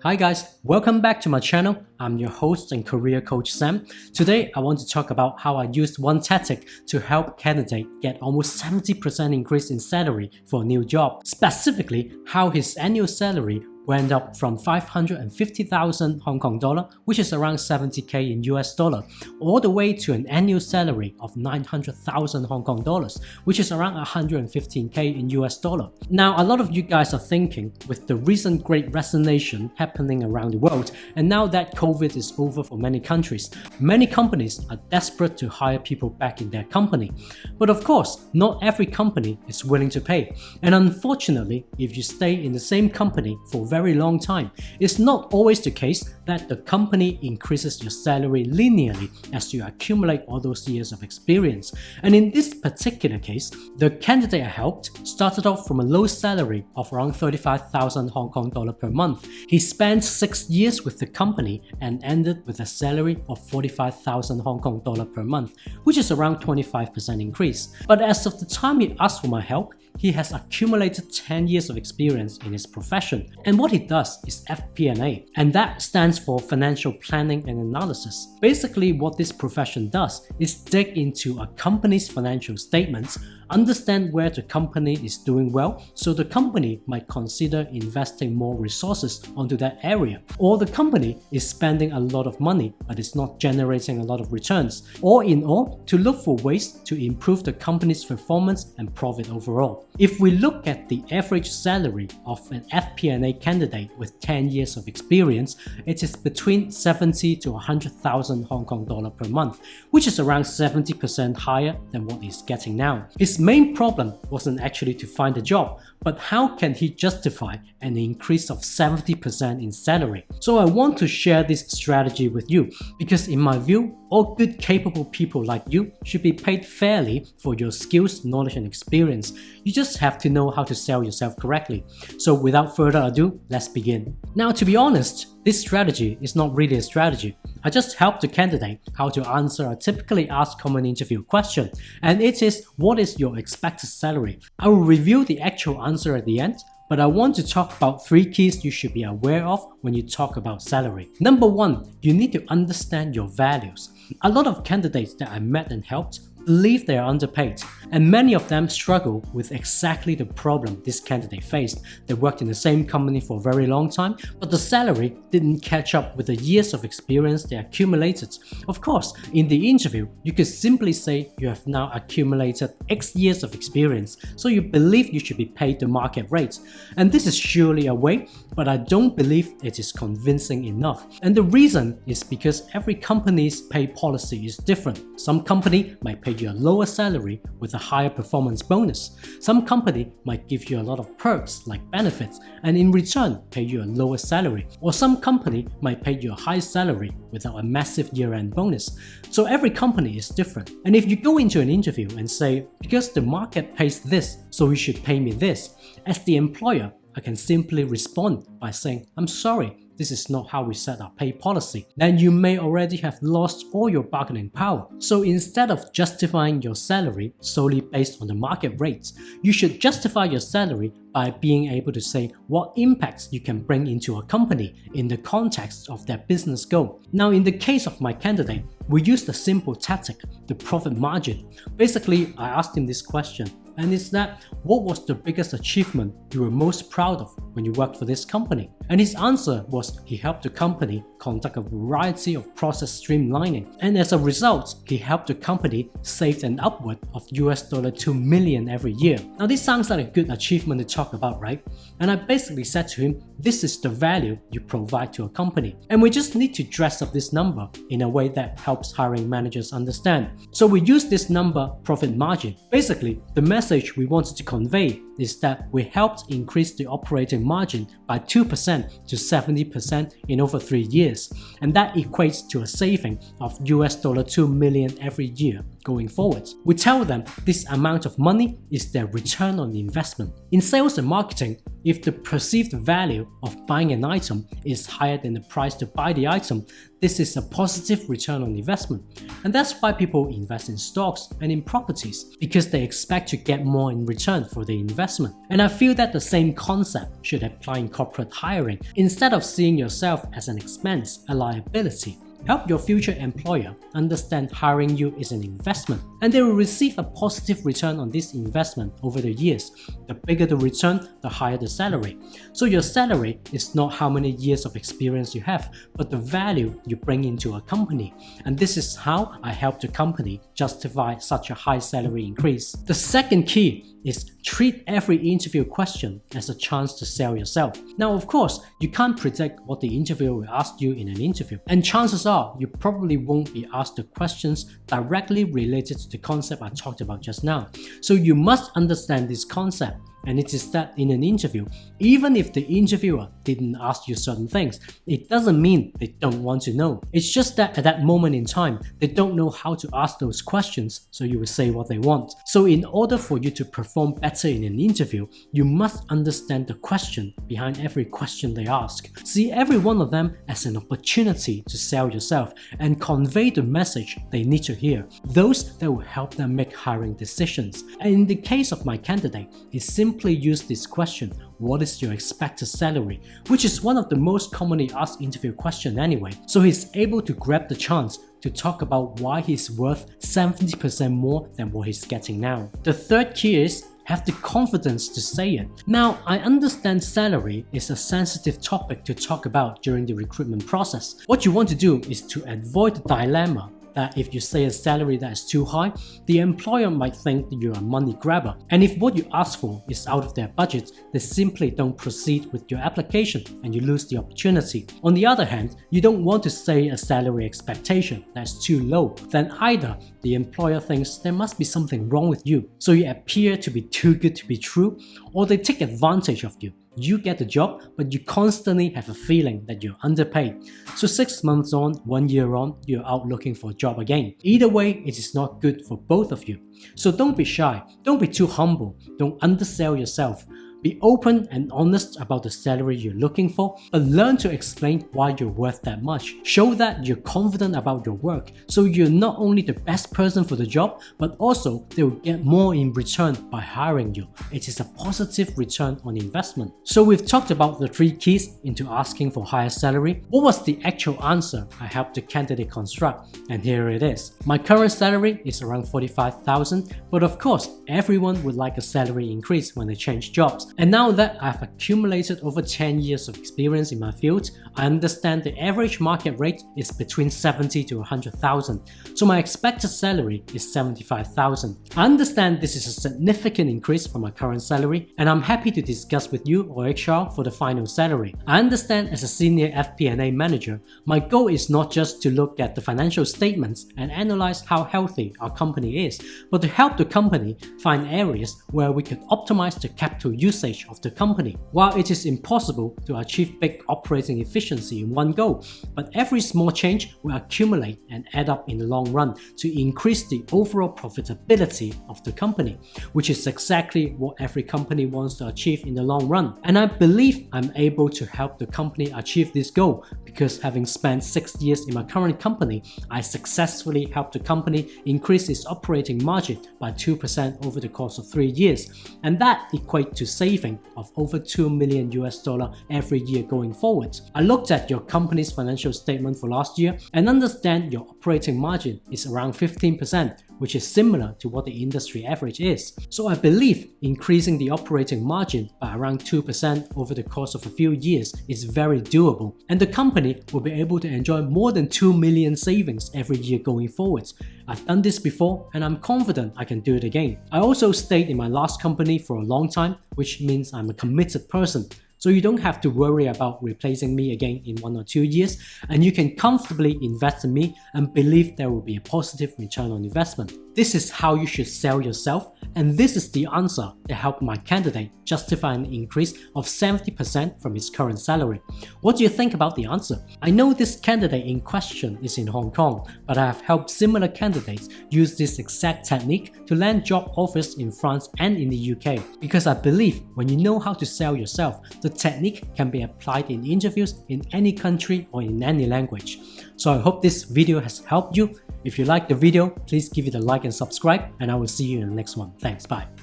Hi guys, welcome back to my channel. I'm your host and career coach Sam. Today I want to talk about how I used one tactic to help candidates get almost 70% increase in salary for a new job. Specifically, how his annual salary went up from 550,000 Hong Kong dollar, which is around 70k in US dollar, all the way to an annual salary of 900,000 Hong Kong dollars, which is around 115k in US dollar. Now, a lot of you guys are thinking, with the recent Great Resignation happening around the world, and now that COVID is over for many countries, many companies are desperate to hire people back in their company. But of course, not every company is willing to pay. And unfortunately, if you stay in the same company for a very long time, it's not always the case that the company increases your salary linearly as you accumulate all those years of experience. And in this particular case, the candidate I helped started off from a low salary of around 35,000 Hong Kong dollar per month. He spent 6 years with the company and ended with a salary of 45,000 Hong Kong dollar per month, which is around 25% increase. But as of the time he asked for my help, he has accumulated 10 years of experience in his profession. And what he does is FP&A, and that stands for Financial Planning and Analysis. Basically, what this profession does is dig into a company's financial statements, understand where the company is doing well, so the company might consider investing more resources onto that area. Or the company is spending a lot of money but it's not generating a lot of returns. All in all, to look for ways to improve the company's performance and profit overall. If we look at the average salary of an FP&A candidate with 10 years of experience, it is between 70 to 100,000 Hong Kong dollar per month, which is around 70% higher than what he's getting now. His main problem wasn't actually to find a job, but how can he justify an increase of 70% in salary? So I want to share this strategy with you because in my view, all good capable people like you should be paid fairly for your skills, knowledge and experience. You just have to know how to sell yourself correctly. So without further ado, let's begin. Now, to be honest, this strategy is not really a strategy. I just help the candidate how to answer a typically asked common interview question, and it is, what is your expected salary? I will reveal the actual answer at the end, but I want to talk about 3 keys you should be aware of when you talk about salary. Number 1, you need to understand your values. A lot of candidates that I met and helped believe they are underpaid, and many of them struggle with exactly the problem this candidate faced. They worked in the same company for a very long time, but the salary didn't catch up with the years of experience they accumulated. Of course, in the interview, you could simply say you have now accumulated X years of experience, so you believe you should be paid the market rate. And this is surely a way, but I don't believe it is convincing enough. And the reason is because every company's pay policy is different. Some company might pay you a lower salary with a higher performance bonus. Some company might give you a lot of perks like benefits and in return pay you a lower salary. Or some company might pay you a high salary without a massive year-end bonus. So every company is different. And if you go into an interview and say, because the market pays this, so you should pay me this, as the employer, I can simply respond by saying, I'm sorry, this is not how we set our pay policy. Then you may already have lost all your bargaining power. So instead of justifying your salary solely based on the market rates, you should justify your salary by being able to say what impacts you can bring into a company in the context of their business goal. Now, in the case of my candidate, we used a simple tactic, the profit margin. Basically, I asked him this question, and it's that, what was the biggest achievement you were most proud of when you worked for this company? And his answer was he helped the company conduct a variety of process streamlining, and as a result, he helped the company save an upward of $2 million every year. Now, this sounds like a good achievement to talk about, right? And I basically said to him, this is the value you provide to a company, and we just need to dress up this number in a way that helps hiring managers understand. So we use this number, profit margin. Basically, the message we wanted to convey is that we helped increase the operating margin by 2% to 70% in over 3 years, and that equates to a saving of $2 million every year. going forward. We tell them this amount of money is their return on investment. In sales and marketing, if the perceived value of buying an item is higher than the price to buy the item, this is a positive return on investment. And that's why people invest in stocks and in properties, because they expect to get more in return for the investment. And I feel that the same concept should apply in corporate hiring. Instead of seeing yourself as an expense, a liability, help your future employer understand hiring you is an investment, and they will receive a positive return on this investment over the years. The bigger the return, the higher the salary. So your salary is not how many years of experience you have, but the value you bring into a company. And this is how I help the company justify such a high salary increase. The second key is treat every interview question as a chance to sell yourself. Now, of course, you can't predict what the interviewer will ask you in an interview, and chances are you probably won't be asked the questions directly related to the concept I talked about just now. So you must understand this concept. And it is that in an interview, even if the interviewer didn't ask you certain things, it doesn't mean they don't want to know. It's just that at that moment in time, they don't know how to ask those questions, so you will say what they want. So in order for you to perform better in an interview, you must understand the question behind every question they ask. See every one of them as an opportunity to sell yourself and convey the message they need to hear, those that will help them make hiring decisions. And in the case of my candidate, he simply use this question, what is your expected salary? Which is one of the most commonly asked interview questions anyway. So he's able to grab the chance to talk about why he's worth 70% more than what he's getting now. The third key is have the confidence to say it. Now, I understand salary is a sensitive topic to talk about during the recruitment process. What you want to do is to avoid the dilemma that if you say a salary that is too high, the employer might think that you're a money grabber. And if what you ask for is out of their budget, they simply don't proceed with your application and you lose the opportunity. On the other hand, you don't want to say a salary expectation that's too low. Then either the employer thinks there must be something wrong with you, so you appear to be too good to be true, or they take advantage of you. You get the job, but you constantly have a feeling that you're underpaid. So 6 months on, 1 year on, you're out looking for a job again. Either way, it is not good for both of you. So don't be shy, don't be too humble, don't undersell yourself. Be open and honest about the salary you're looking for, but learn to explain why you're worth that much. Show that you're confident about your work, so you're not only the best person for the job, but also they will get more in return by hiring you. It is a positive return on investment. So we've talked about the 3 keys into asking for higher salary. What was the actual answer I helped the candidate construct? And here it is. My current salary is around 45,000, but of course, everyone would like a salary increase when they change jobs. And now that I've accumulated over 10 years of experience in my field, I understand the average market rate is between 70 to 100,000. So my expected salary is 75,000. I understand this is a significant increase from my current salary, and I'm happy to discuss with you or HR for the final salary. I understand as a senior FP&A manager, my goal is not just to look at the financial statements and analyze how healthy our company is, but to help the company find areas where we could optimize the capital usage of the company. While it is impossible to achieve big operating efficiency in one go, but every small change will accumulate and add up in the long run to increase the overall profitability of the company, which is exactly what every company wants to achieve in the long run. And I believe I'm able to help the company achieve this goal because having spent 6 years in my current company, I successfully helped the company increase its operating margin by 2% over the course of 3 years. And that equates to saving of over $2 million every year going forward. I looked at your company's financial statement for last year and understand your operating margin is around 15%, which is similar to what the industry average is. So I believe increasing the operating margin by around 2% over the course of a few years is very doable, and the company will be able to enjoy more than 2 million savings every year going forward. I've done this before and I'm confident I can do it again. I also stayed in my last company for a long time, which means I'm a committed person. so you don't have to worry about replacing me again in 1 or 2 years, and you can comfortably invest in me and believe there will be a positive return on investment. This is how you should sell yourself, and this is the answer that helped my candidate justify an increase of 70% from his current salary. What do you think about the answer? I know this candidate in question is in Hong Kong, but I have helped similar candidates use this exact technique to land job offers in France and in the UK, because I believe when you know how to sell yourself, the technique can be applied in interviews in any country or in any language. So I hope this video has helped you. If you liked the video, please give it a like and subscribe, and I will see you in the next one. Thanks, bye.